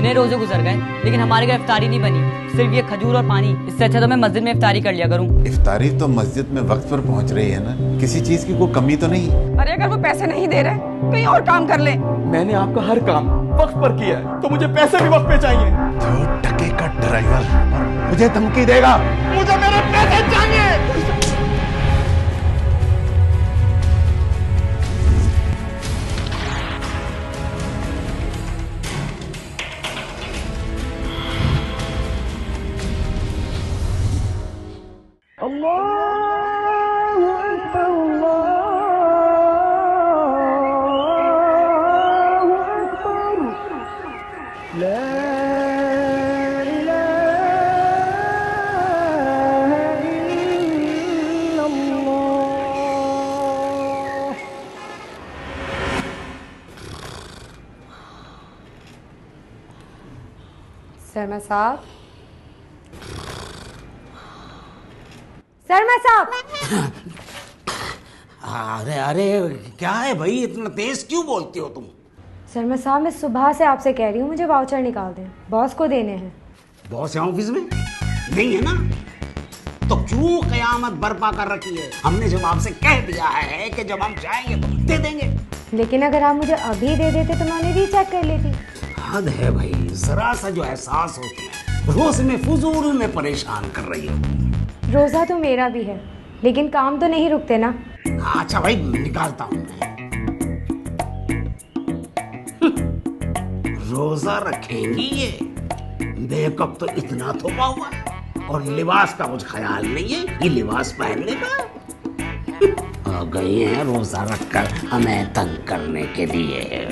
इतने रोजे गुजर गए लेकिन हमारे घर इफ्तारी नहीं बनी, सिर्फ ये खजूर और पानी। इससे अच्छा तो मैं मस्जिद में इफ्तारी कर लिया करूँ। इफ्तारी तो मस्जिद में वक्त पर पहुंच रही है ना, किसी चीज की कोई कमी तो नहीं। अरे अगर वो पैसे नहीं दे रहे कहीं और काम कर ले। मैंने आपका हर काम वक्त पर किया है तो मुझे पैसे भी वक्त पे चाहिए। 2 टके का ड्राइवर मुझे धमकी देगा। मुझे मेरे पैसे चाहिए। शर्मा साहब, शर्मा साहब। अरे अरे क्या है भाई, इतना तेज क्यों बोलती हो तुम? शर्मा साहब, मैं सुबह से आपसे कह रही हूँ मुझे वाउचर निकाल दें, बॉस को देने हैं। बॉस है ऑफिस में? नहीं है ना, तो क्यों कयामत बर्पा कर रखी है? हमने जब आपसे कह दिया है कि जब हम चाहेंगे तो दे देंगे। लेकिन अगर आप मुझे अभी दे देते तो मैं उन्हें रीचेक कर लेती। हद है भाई, जरा सा जो एहसास हो तुम्हें, रोज में फुजूल में परेशान कर रही हो। रोजा तो मेरा भी है लेकिन काम तो नहीं रुकते ना। अच्छा भाई, निकालता हूं मैं। रोजा रखेंगी ये? मेकअप तो इतना थोपा हुआ है और लिबास का कुछ ख्याल नहीं है, ये लिबास पहनने का। आ गई हैं रोजा रखकर हमें तंग करने के लिए।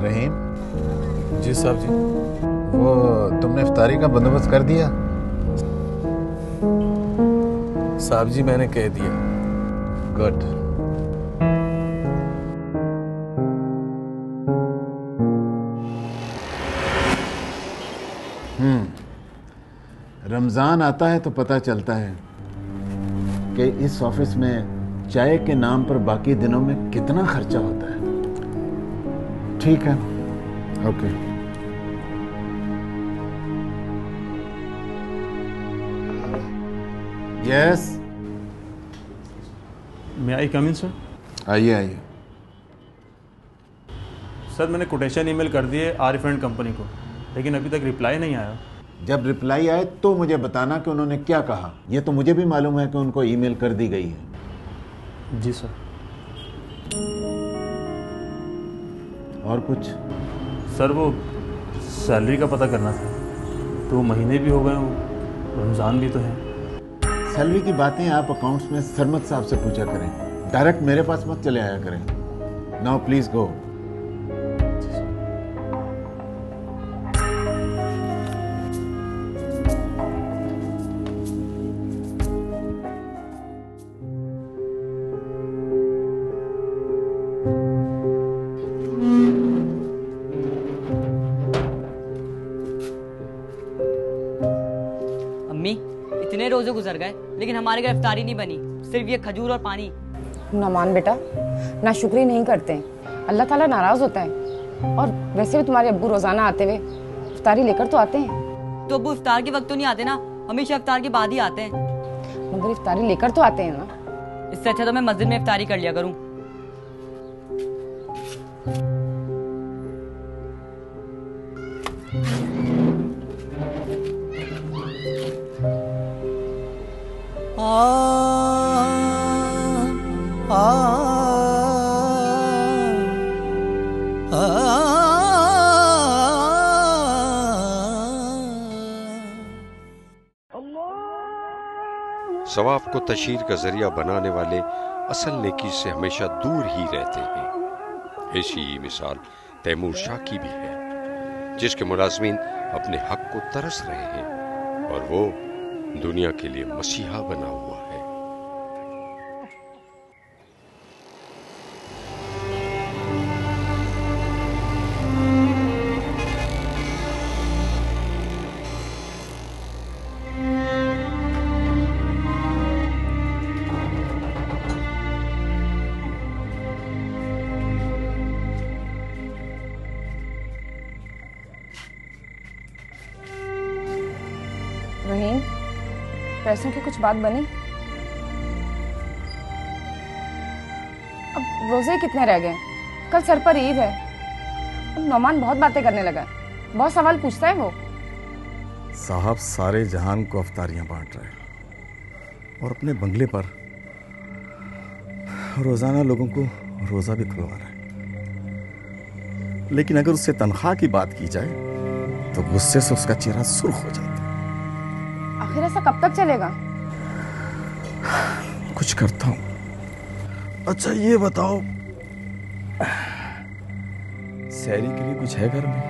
रहीम जी साहब जी। वो तुमने इफ्तारी का बंदोबस्त कर दिया? साहब जी मैंने कह दिया। गुड। रमजान आता है तो पता चलता है कि इस ऑफिस में चाय के नाम पर बाकी दिनों में कितना खर्चा होता है। ठीक है, ओके। यस, मे आई कम इन सर? आइए आइए। सर मैंने कोटेशन ईमेल कर दिए आरिफ एंड कंपनी को, लेकिन अभी तक रिप्लाई नहीं आया। जब रिप्लाई आए तो मुझे बताना कि उन्होंने क्या कहा। ये तो मुझे भी मालूम है कि उनको ईमेल कर दी गई है। जी सर। और कुछ? सर वो सैलरी का पता करना था, तो महीने भी हो गए, वो रमज़ान भी तो है। सैलरी की बातें आप अकाउंट्स में सरमद साहब से पूछा करें, डायरेक्ट मेरे पास मत चले आया करें। Now please go. अम्मी, इतने रोजे गुजर गए लेकिन हमारे घर इफ्तारी नहीं बनी, सिर्फ ये खजूर और पानी। नमान बेटा, ना शुक्री नहीं करते, अल्लाह ताला नाराज होता है। और वैसे भी तुम्हारे अब्बू रोजाना आते हुए इफ्तारी लेकर तो आते हैं। तो अब्बू इफ्तार के वक्त तो नहीं आते ना, हमेशा इफ्तार के बाद ही आते हैं। मगर इफ्तारी लेकर तो आते हैं ना। इससे अच्छा तो मैं मस्जिद में इफ्तारी कर लिया करूँ। सवाब को तशहीर का जरिया बनाने वाले असल नेकी से हमेशा दूर ही रहते हैं। ऐसी ही मिसाल तैमूर शाह की भी है, जिसके मुलाजमीन अपने हक को तरस रहे हैं और वो दुनिया के लिए मसीहा बना हुआ है। रहीम, पैसों की कुछ बात बनी? अब रोजे कितने रह गए? कल सर पर ईद है। अब नौमान बहुत बातें करने लगा, बहुत सवाल पूछता है वो। साहब सारे जहान को अफ्तारियां बांट रहे हैं और अपने बंगले पर रोजाना लोगों को रोजा भी खुलवा रहे हैं। लेकिन अगर उससे तनख्वाह की बात की जाए तो गुस्से से उसका चेहरा सुर्ख हो जाता है। आखिर ऐसा कब तक चलेगा? कुछ करता हूं। अच्छा ये बताओ, सैरी के लिए कुछ है घर में?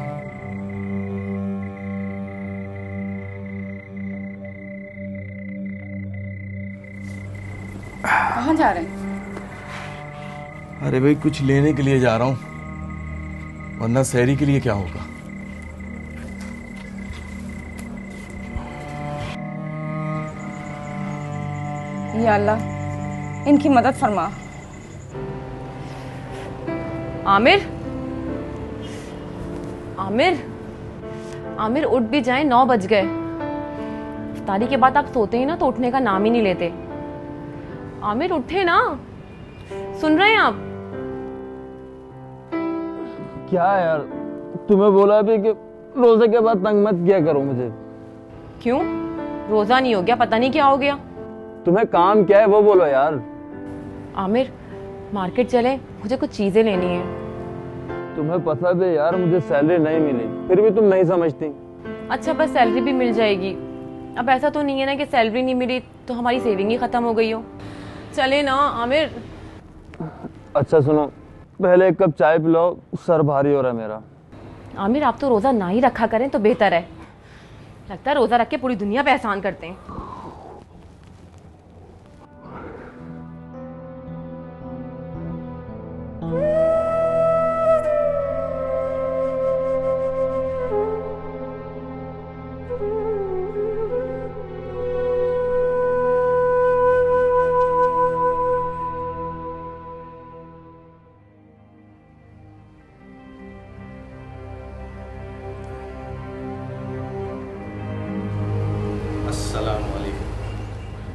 कहाँ जा रहे हैं? अरे भाई कुछ लेने के लिए जा रहा हूं, वरना सैरी के लिए क्या होगा। या अल्लाह, इनकी मदद फरमा। आमिर, आमिर, आमिर उठ भी जाए, 9 बज गए। इफ्तारी के बाद आप सोते ही ना तो उठने का नाम ही नहीं लेते। आमिर उठे ना, सुन रहे हैं आप? क्या यार, तुम्हें बोला भी कि रोजे के बाद तंग मत किया करो मुझे। क्यों? रोजा नहीं हो गया, पता नहीं क्या हो गया। तुम्हें काम क्या है वो बोलो यार। आमिर, मार्केट चले, मुझे कुछ चीजें लेनी है। तुम्हें पता भी यार मुझे सैलरी नहीं मिली, फिर भी तुम नहीं समझती। अच्छा बस सैलरी भी मिल जाएगी। अब ऐसा तो नहीं है ना कि सैलरी नहीं मिली तो हमारी सेविंग ही खत्म हो गई हो। चले ना आमिर। अच्छा सुनो, पहले एक कप चाय पिलाओ, सर भारी हो रहा है मेरा। आमिर आप तो रोजा ना ही रखा करें तो बेहतर है। लगता है रोजा रख के पूरी दुनिया पे एहसान करते हैं।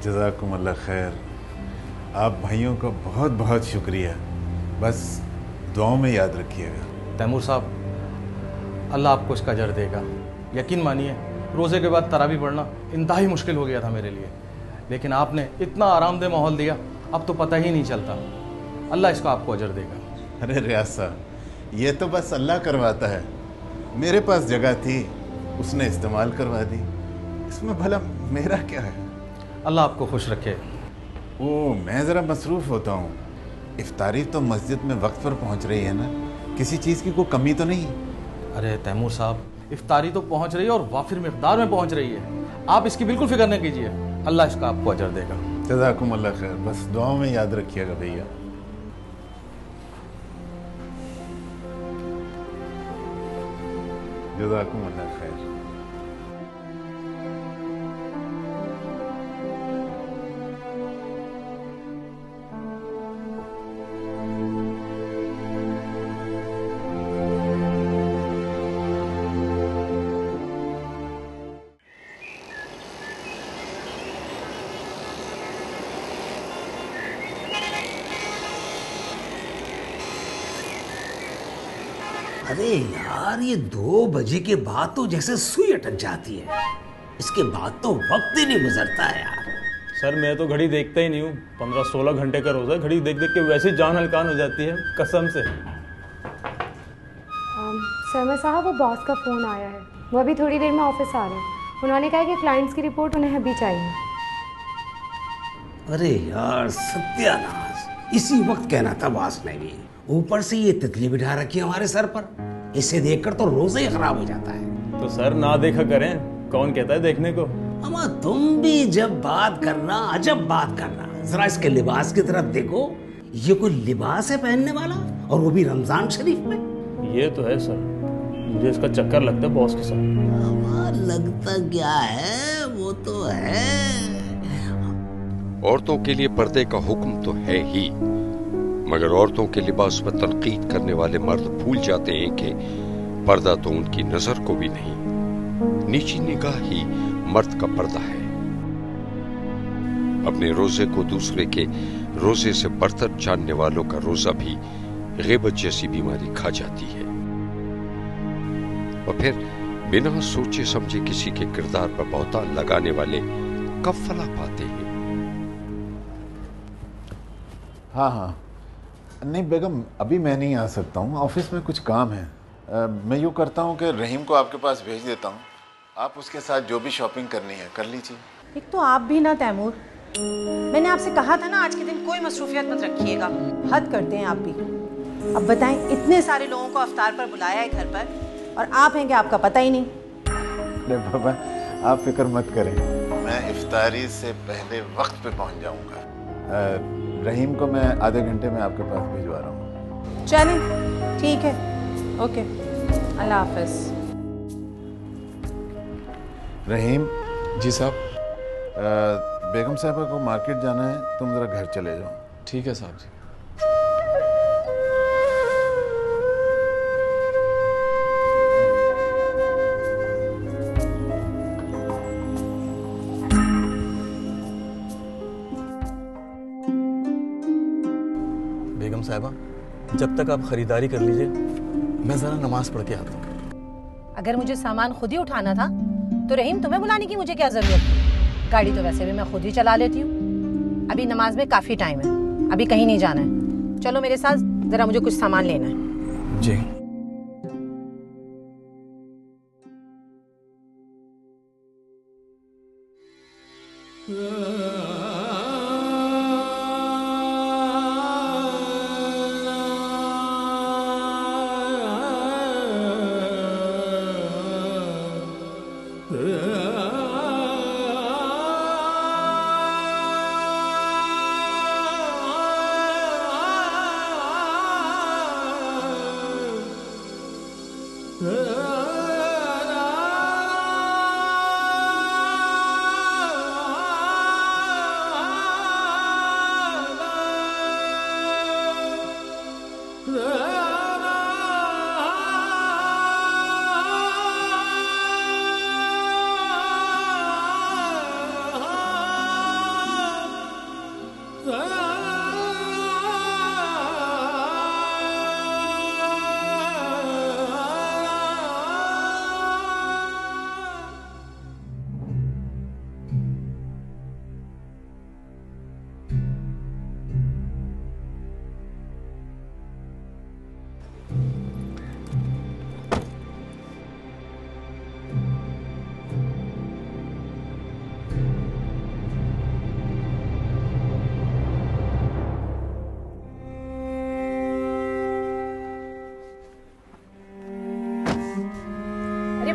जज़ाकुमुल्लाह खैर। आप भाइयों का बहुत बहुत शुक्रिया, बस दुआओं में याद रखिएगा। तैमूर साहब, अल्लाह आपको इसका अजर देगा। यकीन मानिए, रोज़े के बाद तरावी पढ़ना इंतहाई मुश्किल हो गया था मेरे लिए, लेकिन आपने इतना आरामदेह माहौल दिया, अब तो पता ही नहीं चलता। अल्लाह इसका आपको अजर देगा। अरे रियाज साहब, ये तो बस अल्लाह करवाता है। मेरे पास जगह थी, उसने इस्तेमाल करवा दी, इसमें भला मेरा क्या है। अल्लाह आपको खुश रखे। वो मैं ज़रा मसरूफ़ होता हूँ। इफ्तारी तो मस्जिद में वक्त पर पहुँच रही है ना, किसी चीज़ की कोई कमी तो नहीं? अरे तैमूर साहब, इफ्तारी तो पहुँच रही है और वाफिर मिक़दार में पहुँच रही है। आप इसकी बिल्कुल फिक्र न कीजिए, अल्लाह इसका आपको अजर देगा। जज़ाकुमुल्लाह खैर, बस दुआओं में याद रखिएगा भैया। जज़ाकुमुल्लाह खैर। अरे यार, ये 2 बजे के बाद तो जैसे सुई अटक जाती है। इसके बाद तो वक्त ही नहीं गुजरता है यार। सर मैं तो घड़ी देखता ही नहीं हूँ, 15-16 घंटे का रोजा, घड़ी देख देख के वैसे ही जान हलकान हो जाती है कसम से। शर्मा साहब, वो बॉस का फ़ोन आया है, वो अभी थोड़ी देर में ऑफिस आ रहे हैं। उन्होंने कहा कि क्लाइंट्स की रिपोर्ट उन्हें अभी चाहिए। अरे यार सत्यानाश, इसी वक्त कहना था बॉस ने भी। ऊपर से ये तितली बिठा रखी है हमारे सर पर, इसे देखकर तो रोजा ही खराब हो जाता है। तो सर ना देखा करें, कौन कहता है देखने को। अम्मा तुम भी जब बात करना अजब बात करना, जरा इसके लिबास की तरफ देखो। ये कोई लिबास है पहनने वाला, और वो भी रमजान शरीफ में। ये तो है सर, मुझे इसका चक्कर लगता है बॉस के साथ। लगता क्या है, वो तो है। औरतों के लिए पर्दे का हुक्म तो है ही, मगर औरतों के लिबास पर तनकीद करने वाले मर्द भूल जाते हैं कि पर्दा तो उनकी नजर को भी नहीं, नीची निगाह ही मर्द का पर्दा है। अपने रोजे को दूसरे के रोजे से बरतर जानने वालों का रोजा भी ग़ीबत जैसी बीमारी खा जाती है, और फिर बिना सोचे समझे किसी के किरदार पर बहुतान लगाने वाले कब फला पाते हैं। हाँ, नहीं बेगम, अभी मैं नहीं आ सकता हूँ, ऑफिस में कुछ काम है। मैं यूँ करता हूँ कि रहीम को आपके पास भेज देता हूँ, आप उसके साथ जो भी शॉपिंग करनी है कर लीजिए। एक तो आप भी ना तैमूर, मैंने आपसे कहा था ना आज के दिन कोई मसरूफियत मत रखिएगा, हद करते हैं आप भी। अब बताएं, इतने सारे लोगों को अफ्तार पर बुलाया है घर पर, और आप हैं कि आपका पता ही नहीं। अरे बाबा आप फिक्र मत करें, मैं इफ्तारी से पहले वक्त पे पहुंच जाऊंगा। रहीम को मैं आधे घंटे में आपके पास भिजवा रहा हूँ। चलें, ठीक है, ओके, अल्लाह हाफ़िज़। रहीम जी साहब। बेगम साहबा को मार्केट जाना है, तुम ज़रा घर चले जाओ। ठीक है साहब जी। बेगम साहबा, जब तक आप खरीदारी कर लीजिए, मैं ज़रा नमाज पढ़ के आता हूँ। अगर मुझे सामान खुद ही उठाना था तो रहीम तुम्हें बुलाने की मुझे क्या ज़रूरत थी? गाड़ी तो वैसे भी मैं खुद ही चला लेती हूँ। अभी नमाज में काफ़ी टाइम है, अभी कहीं नहीं जाना है। चलो मेरे साथ, ज़रा मुझे कुछ सामान लेना है। जी।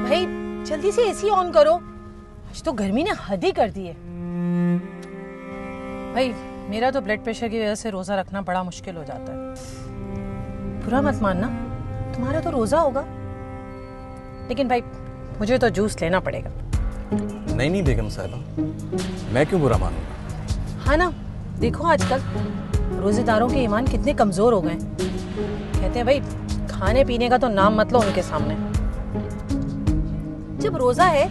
भाई जल्दी से एसी ऑन करो, आज तो गर्मी ने हद ही कर दी है। भाई मेरा तो ब्लड प्रेशर की वजह से रोजा रखना बड़ा मुश्किल हो जाता है। बुरा मत मानना, तुम्हारा तो रोजा होगा, लेकिन भाई मुझे तो जूस लेना पड़ेगा। नहीं बेगम साहिबा, मैं क्यों बुरा मानूंगा? हाँ ना, देखो आजकल रोजेदारों के ईमान कितने कमजोर हो गए। कहते हैं भाई खाने पीने का तो नाम मत लो उनके सामने। जब रोजा है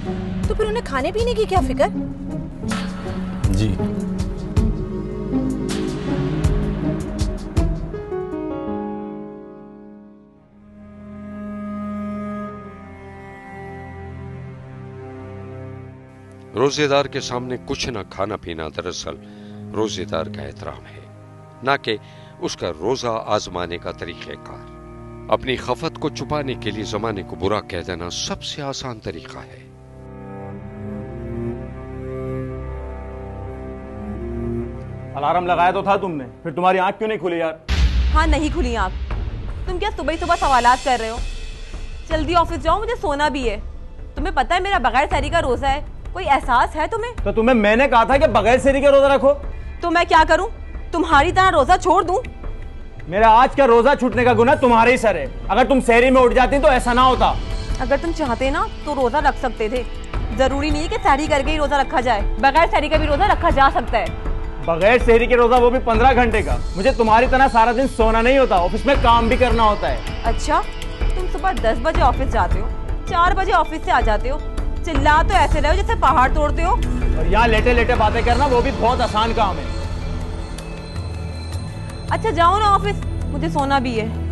तो फिर उन्हें खाने पीने की क्या फिक्र? जी। रोजेदार के सामने कुछ न खाना पीना दरअसल रोजेदार का एहतराम है, ना कि उसका रोजा आजमाने का तरीक़ेकार। अपनी खफत को छुपाने के लिए जमाने को बुरा कह देना सबसे आसान तरीका है। अलार्म लगाया तो था तुमने, फिर तुम्हारी आंख क्यों नहीं खुली यार? हाँ नहीं खुली आंख। तुम क्या सुबह सुबह सवालात कर रहे हो? जल्दी ऑफिस जाओ, मुझे सोना भी है। तुम्हें पता है मेरा बगैर सहरी का रोजा है, कोई एहसास है तुम्हें? तो तुम्हें मैंने कहा था कि बगैर सहरी का रोजा रखो। तो मैं क्या करूं? तुम्हारी तरह रोजा छोड़ दूं? मेरा आज का रोजा छूटने का गुनाह तुम्हारे ही सर है। अगर तुम सहरी में उठ जाती तो ऐसा ना होता। अगर तुम चाहते ना तो रोजा रख सकते थे। जरूरी नहीं है कि सहरी करके ही रोजा रखा जाए, बगैर सहरी का भी रोजा रखा जा सकता है। बगैर सहरी के रोजा, वो भी 15 घंटे का। मुझे तुम्हारी तरह सारा दिन सोना नहीं होता, ऑफिस में काम भी करना होता है। अच्छा, तुम सुबह 10 बजे ऑफिस जाते हो, 4 बजे ऑफिस से आ जाते हो, चिल्ला तो ऐसे रहे हो जैसे पहाड़ तोड़ते हो। और यहाँ लेटे लेटे बातें करना वो भी बहुत आसान काम है। अच्छा जाओ ना ऑफिस, मुझे सोना भी है।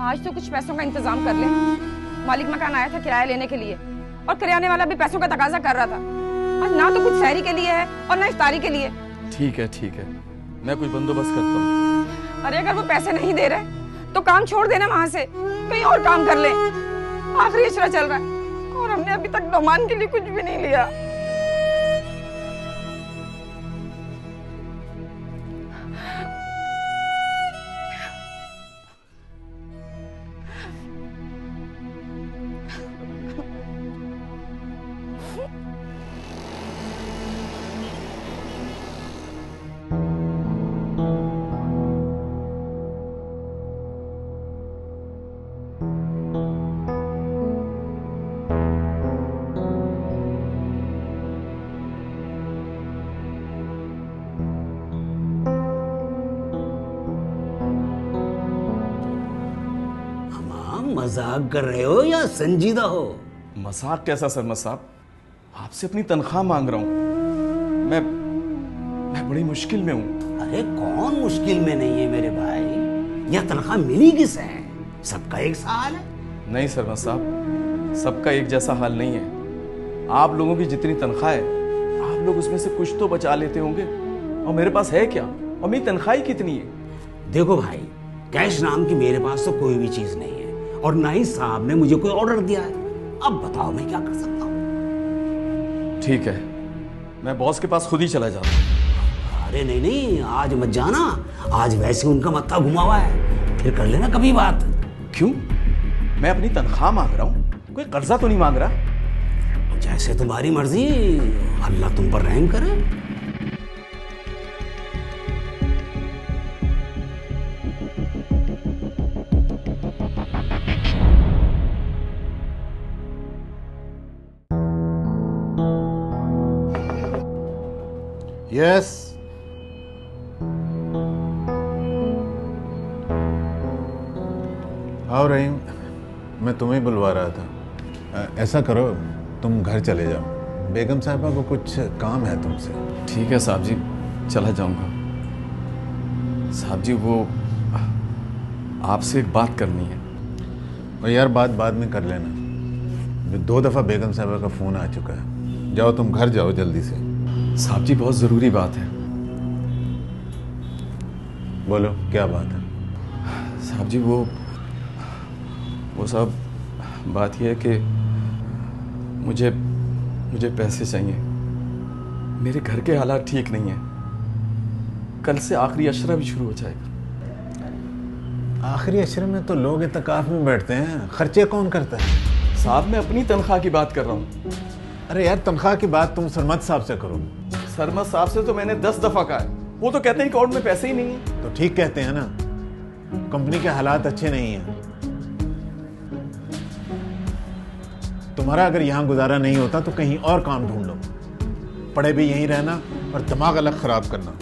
आज तो कुछ पैसों का इंतजाम कर ले। मालिक मकान आया था किराया लेने के लिए और किराने वाला भी पैसों का तकाजा कर रहा था। आज ना तो कुछ सहरी के लिए है और ना इफ्तारी के लिए। ठीक है, मैं कुछ बंदोबस्त करता हूँ। अरे अगर वो पैसे नहीं दे रहे तो काम छोड़ देना, वहां से कहीं और काम कर ले। आखिरी इशरा चल रहा है और हमने अभी तक नौमान के लिए कुछ भी नहीं लिया। मजाक कर रहे हो या संजीदा हो? मजाक कैसा सरमद साहब, आपसे अपनी तनख्वाह मांग रहा हूँ। मैं बड़ी मुश्किल में हूँ। अरे कौन मुश्किल में नहीं है मेरे भाई? यह तनख्वाह मिली किसे है? सबका एक सा हाल है? नहीं सरमद साहब, सबका एक जैसा हाल नहीं है। आप लोगों की जितनी तनख्वाह है, आप लोग उसमें से कुछ तो बचा लेते होंगे, और मेरे पास है क्या? और मेरी तनख्वाह ही कितनी है? देखो भाई, कैश नाम की मेरे पास तो कोई भी चीज नहीं है, और ना ही साहब ने मुझे कोई ऑर्डर दिया है। अब बताओ मैं क्या कर सकता हूँ? ठीक है, मैं बॉस के पास खुद ही चला जाता हूँ। अरे नहीं, आज मत जाना। आज वैसे उनका मत्था घुमा हुआ है, फिर कर लेना कभी बात। क्यों? मैं अपनी तनख्वाह मांग रहा हूँ, कोई कर्जा तो नहीं मांग रहा। जैसे तुम्हारी मर्जी, अल्लाह तुम पर रहम करे। यस, आओ रहीम, मैं तुम्हें बुलवा रहा था। ऐसा करो, तुम घर चले जाओ, बेगम साहिबा को कुछ काम है तुमसे। ठीक है साहब जी, चला जाऊंगा। साहब जी, वो आपसे एक बात करनी है। और यार, बात बाद में कर लेना। 2 दफ़ा बेगम साहिबा का फ़ोन आ चुका है। जाओ, तुम घर जाओ जल्दी से। साहब जी, बहुत ज़रूरी बात है। बोलो, क्या बात है? साहब जी, वो सब बात यह है कि मुझे पैसे चाहिए। मेरे घर के हालात ठीक नहीं है। कल से आखिरी अशरा भी शुरू हो जाएगा। आखिरी अशरे में तो लोग इत्तेकाफ में बैठते हैं, खर्चे कौन करता है? साहब, मैं अपनी तनख्वाह की बात कर रहा हूँ। अरे यार, तनख्वाह की बात तुम सरमद साहब से करो। सरमद साहब से तो मैंने 10 दफा कहा है, वो तो कहते हैं अकाउंट में पैसे ही नहीं है। तो ठीक कहते हैं ना, कंपनी के हालात अच्छे नहीं हैं। तुम्हारा अगर यहाँ गुजारा नहीं होता तो कहीं और काम ढूंढ लो। पड़े भी यहीं रहना और दिमाग अलग खराब करना।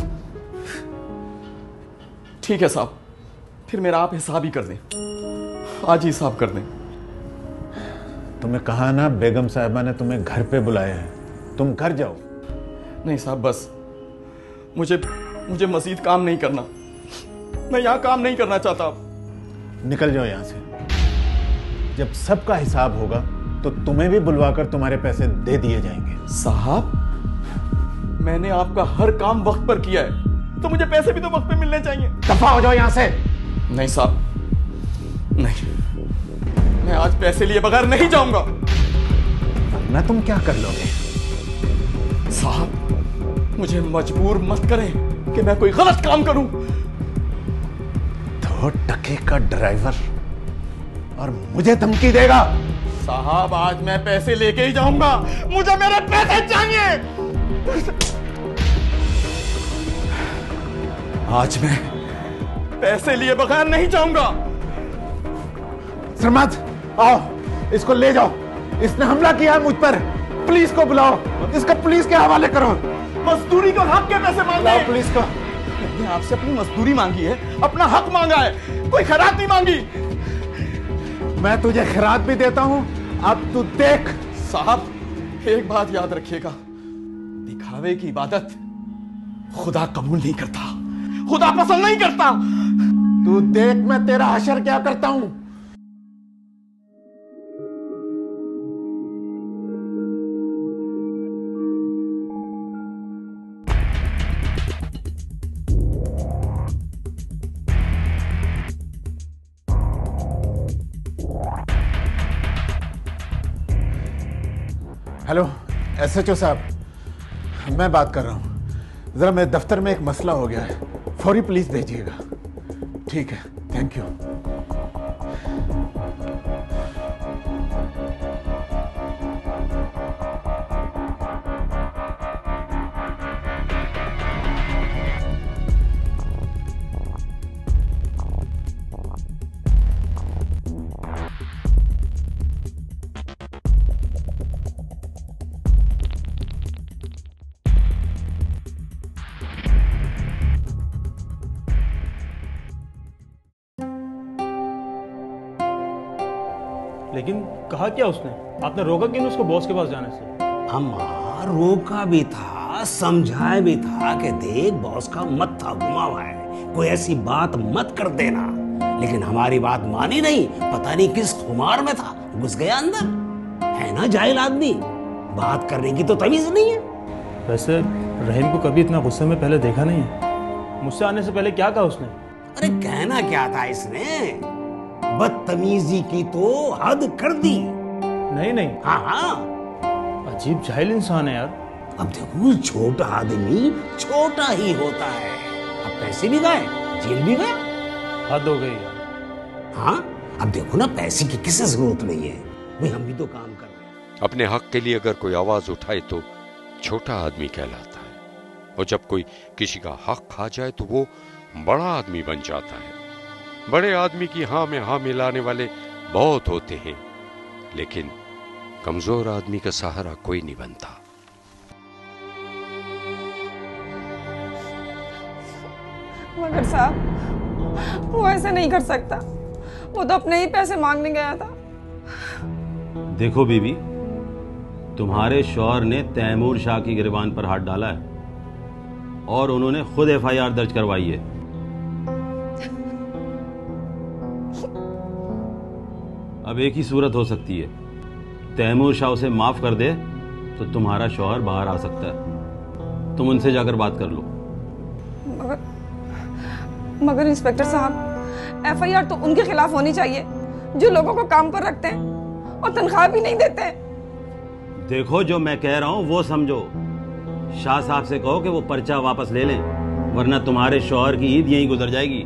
ठीक है साहब, फिर मेरा आप हिसाब ही कर दें, आज ही हिसाब कर दें। तुम्हें कहा ना, बेगम साहिबा ने तुम्हें घर पे बुलाया है, तुम घर जाओ। नहीं साहब, बस मुझे मजीद काम नहीं करना। मैं यहाँ काम नहीं करना चाहता। निकल जाओ यहाँ से। जब सबका हिसाब होगा तो तुम्हें भी बुलवाकर तुम्हारे पैसे दे दिए जाएंगे। साहब, मैंने आपका हर काम वक्त पर किया है, तो मुझे पैसे भी तो वक्त पे मिलने चाहिए। दफा हो जाओ यहाँ से। नहीं साहब, नहीं, मैं आज पैसे लिए बगैर नहीं जाऊंगा। ना तुम क्या कर लोगे? साहब, मुझे मजबूर मत करें कि मैं कोई गलत काम करूं। 2 टके का ड्राइवर और मुझे धमकी देगा? साहब, आज मैं पैसे लेके ही जाऊंगा, मुझे मेरे पैसे चाहिए। आज मैं पैसे लिए बगैर नहीं जाऊंगा। सरमद, आओ, इसको ले जाओ। इसने हमला किया है मुझ पर। पुलिस को बुलाओ, इसको पुलिस के हवाले करो। मजदूरी का हक के पैसे मांगे हैं। पुलिस को। मैंने आपसे अपनी मजदूरी मांगी है, अपना हक मांगा है, कोई खैरात नहीं मांगी। मैं तुझे खैरात भी देता हूं, अब तू देख। साहब, एक बात याद रखिएगा, दिखावे की इबादत खुदा कबूल नहीं करता, खुदा पसंद नहीं करता। तू देख मैं तेरा हशर क्या करता हूं। हेलो एसएचओ साहब, मैं बात कर रहा हूँ। ज़रा मेरे दफ्तर में एक मसला हो गया है, फौरी पुलिस भेजिएगा। ठीक है, थैंक यू। लेकिन कहा क्या उसने? आपने रोका क्यों उसको बॉस के पास जाने से? अम्मा, रोका भी था, समझाया भी था कि देख बॉस का मत था घुमा हुआ है, कोई ऐसी बात मत कर देना। लेकिन हमारी बात मानी नहीं, पता नहीं किस खुमार में था, घुस गया अंदर। है ना जाहिल आदमी, बात करने की तो तमीज नहीं है। वैसे रहीम को कभी इतना गुस्से में पहले देखा नहीं है। मुझसे आने से पहले क्या कहा उसने? अरे कहना क्या था इसने, बदतमीजी की तो हद कर दी। नहीं नहीं, हाँ हाँ, अजीब जाहिल इंसान है यार। अब देखो, छोटा आदमी छोटा ही होता है। अब पैसे भी गए, जेल भी गए, हद हो गई यार। हाँ, अब देखो ना, पैसे की किसी जरूरत नहीं है भाई, हम भी तो काम कर रहे हैं। अपने हक के लिए अगर कोई आवाज उठाए तो छोटा आदमी कहलाता है, और जब कोई किसी का हक खा जाए तो वो बड़ा आदमी बन जाता है। बड़े आदमी की हाँ में हाँ मिलाने वाले बहुत होते हैं, लेकिन कमजोर आदमी का सहारा कोई नहीं बनता। मगर साहब, वो ऐसा नहीं कर सकता, वो तो अपने ही पैसे मांगने गया था। देखो बीबी, तुम्हारे शौहर ने तैमूर शाह की गिरबान पर हाथ डाला है और उन्होंने खुद एफआईआर दर्ज करवाई है। अब एक ही सूरत हो सकती है, तैमूर शाह उसे माफ कर दे तो तुम्हारा शौहर बाहर आ सकता है। तुम उनसे जाकर बात कर लो। मगर इंस्पेक्टर साहब, एफआईआर तो उनके खिलाफ होनी चाहिए जो लोगों को काम पर रखते हैं और तनख्वाह भी नहीं देते हैं। देखो, जो मैं कह रहा हूं वो समझो। शाह साहब से कहो कि वो पर्चा वापस ले लें, वरना तुम्हारे शौहर की ईद यहीं गुजर जाएगी।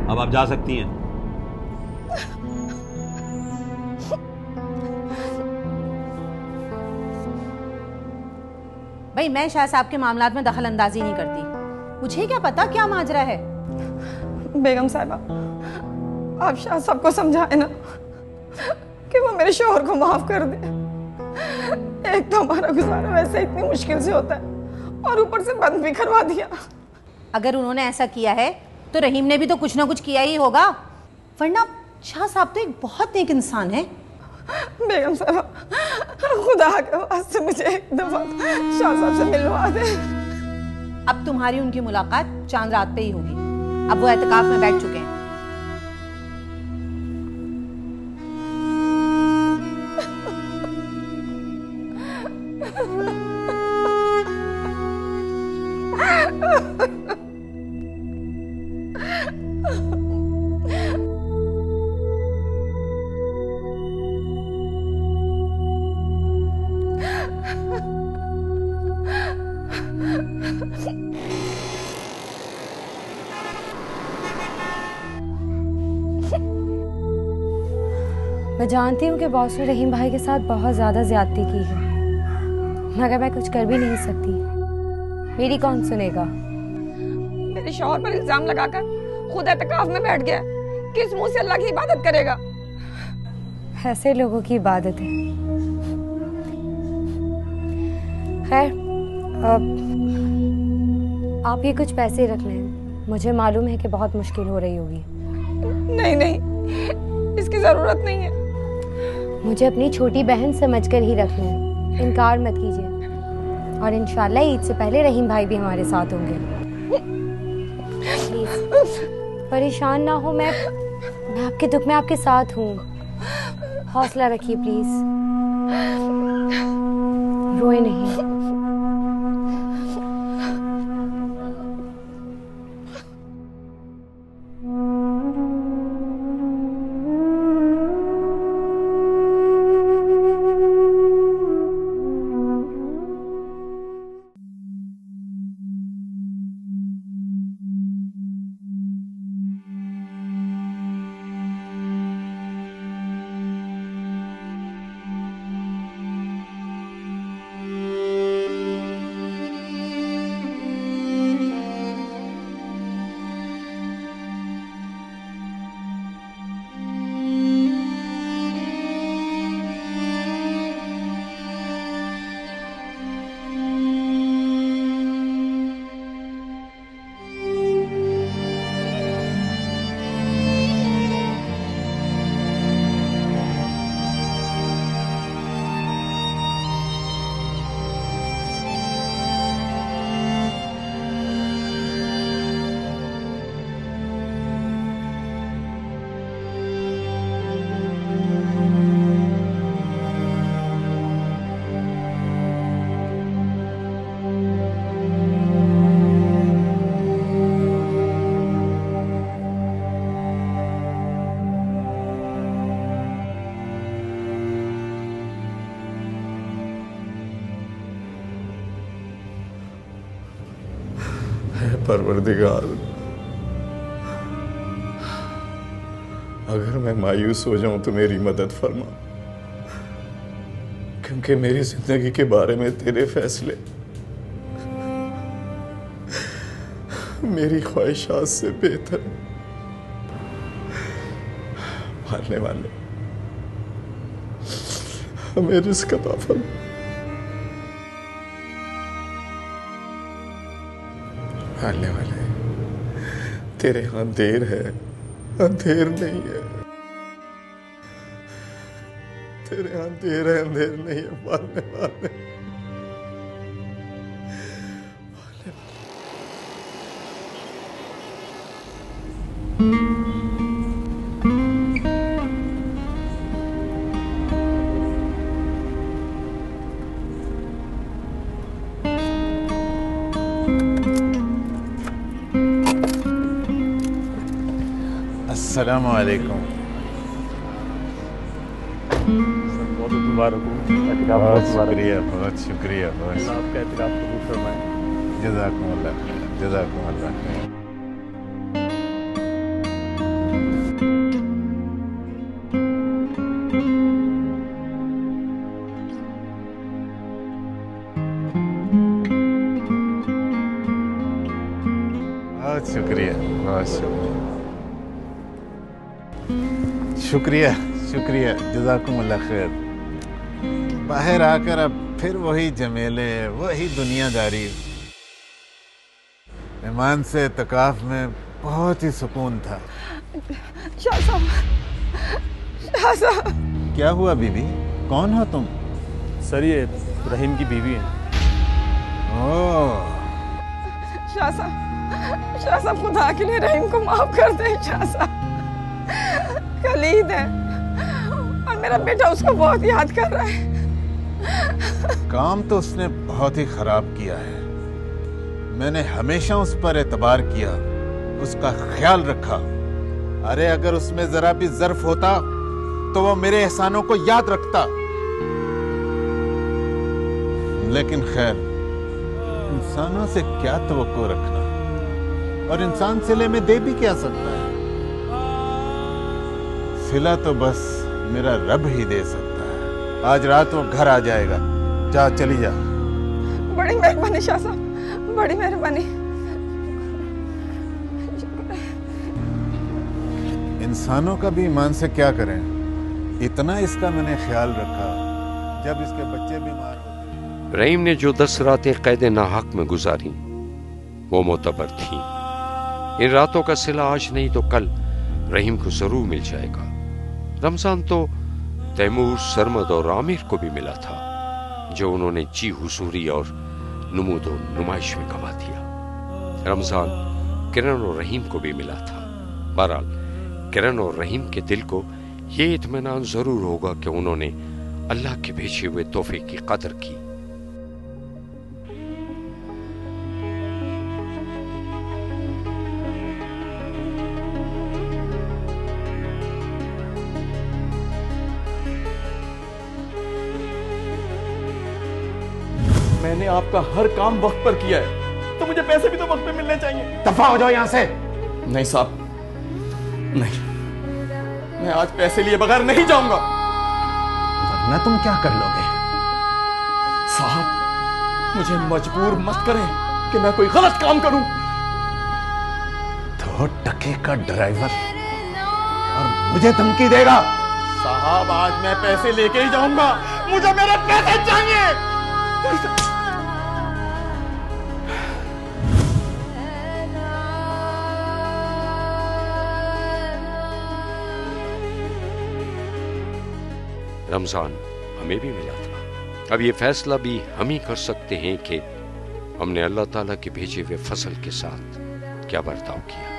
अब आप जा सकती हैं। भाई, मैं शाह साहब के मामलात में दखल अंदाजी नहीं करती, मुझे क्या पता क्या माजरा है। बेगम साहिबा, आप शाह साहब को समझाए ना कि वो मेरे शौहर को माफ कर दे। एक तो हमारा गुजारा वैसे इतनी मुश्किल से होता है और ऊपर से बंद भी करवा दिया। अगर उन्होंने ऐसा किया है तो रहीम ने भी तो कुछ ना कुछ किया ही होगा, वरना शाह साहब तो एक बहुत नेक इंसान है। बेगम साहबा, खुदा के वास्ते मुझे एक दफा शाह साहब से मिलवा दे। अब तुम्हारी उनकी मुलाकात चांद रात पे ही होगी। अब वो एहतिकाफ में बैठ चुके हैं। मैं जानती हूँ कि बॉस ने रहीम भाई के साथ बहुत ज़्यादा ज्यादती की है, मगर मैं कुछ कर भी नहीं सकती। मेरी कौन सुनेगा? मेरे शौहर पर इल्जाम लगाकर खुद एतकाफ में बैठ गया, किस मुंह से अल्लाह की इबादत करेगा? ऐसे लोगों की इबादत है। खैर, आप ये कुछ पैसे रख लें, मुझे मालूम है कि बहुत मुश्किल हो रही होगी। नहीं नहीं, इसकी जरूरत नहीं है। मुझे अपनी छोटी बहन समझकर ही रख लें, इनकार मत कीजिए। और इंशाल्लाह ईद से पहले रहीम भाई भी हमारे साथ होंगे। प्लीज परेशान ना हो, मैं आपके दुख में आपके साथ हूँ। हौसला रखिए प्लीज, रोए नहीं। परवरदिगार, अगर मैं मायूस हो जाऊं तो मेरी मदद फरमा, क्योंकि मेरी जिंदगी के बारे में तेरे फैसले मेरी ख्वाहिशात से बेहतर। मारने वाले हमें रिज़्क़ अता फरमा। मारने वाले तेरे यहाँ देर है, अंधेर नहीं है। तेरे यहाँ देर है, अंधेर नहीं है। मारने वाले अस्सलाम वालेकुम। बहुत मुबारक हो। बहुत शुक्रिया, बहुत शुक्रिया। बहुत आपका एहतिराम कबूल फरमाएं। जज़ाकुमुल्लाह खैर, जज़ाकुमुल्लाह खैर। बहुत शुक्रिया, बहुत शुक्रिया, शुक्रिया शुक्रिया, जज़ाकुमुल्लाह खैर। बाहर आकर अब फिर वही झमेले, वही दुनियादारी। मेहमान से तकाफ में बहुत ही सुकून था। शाह साहब, शाह साहब। क्या हुआ बीबी, कौन हो तुम? सर ये रहीम की बीवी है। ओह शाह साहब, खुदा के लिए रहीम को माफ कर दे। शाह साहब, कल ईद है और मेरा बेटा उसको बहुत याद कर रहा है। काम तो उसने बहुत ही खराब किया है। मैंने हमेशा उस पर एतबार किया, उसका ख्याल रखा। अरे अगर उसमें जरा भी ज़र्फ होता तो वो मेरे एहसानों को याद रखता। लेकिन खैर, इंसानों से क्या तवक्को रखना, और इंसान सिले में दे भी क्या सकता है। सिला तो बस मेरा रब ही दे सकता है। आज रात वो घर आ जाएगा। जा, चली जा। बड़ी मेहरबानी शाह साहब, बड़ी मेहरबानी। इंसानों का भी ईमान से क्या करें, इतना इसका मैंने ख्याल रखा जब इसके बच्चे बीमार होते। रहीम ने जो 10 रातें कैद नाहक में गुजारी वो मोतबर थी। इन रातों का सिला आज नहीं तो कल रहीम को जरूर मिल जाएगा। रमजान तो तैमूर, सरमद और आमिर को भी मिला था, जो उन्होंने जी हुजूरी और नुमूदो नुमाइश में गंवा दिया। रमजान किरण और रहीम को भी मिला था। बहरहाल किरण और रहीम के दिल को ये इत्मीनान जरूर होगा कि उन्होंने अल्लाह के भेजे हुए तोहफे की कदर की। मैंने आपका हर काम वक्त पर किया है, तो मुझे पैसे भी तो वक्त पे मिलने चाहिए। दफा हो जाओ यहां से। नहीं साहब, नहीं, मैं आज पैसे लिए बगैर नहीं जाऊंगा। वरना तुम क्या कर लोगे? साहब, मुझे मजबूर मत करें कि मैं कोई गलत काम करूं। 2 टके का ड्राइवर और मुझे धमकी देगा? साहब, आज मैं पैसे लेके ही जाऊंगा, मुझे मेरे पैसे चाहिए। रमजान हमें भी मिला था। अब ये फैसला भी हम ही कर सकते हैं कि हमने अल्लाह ताला के भेजे हुए फसल के साथ क्या बर्ताव किया।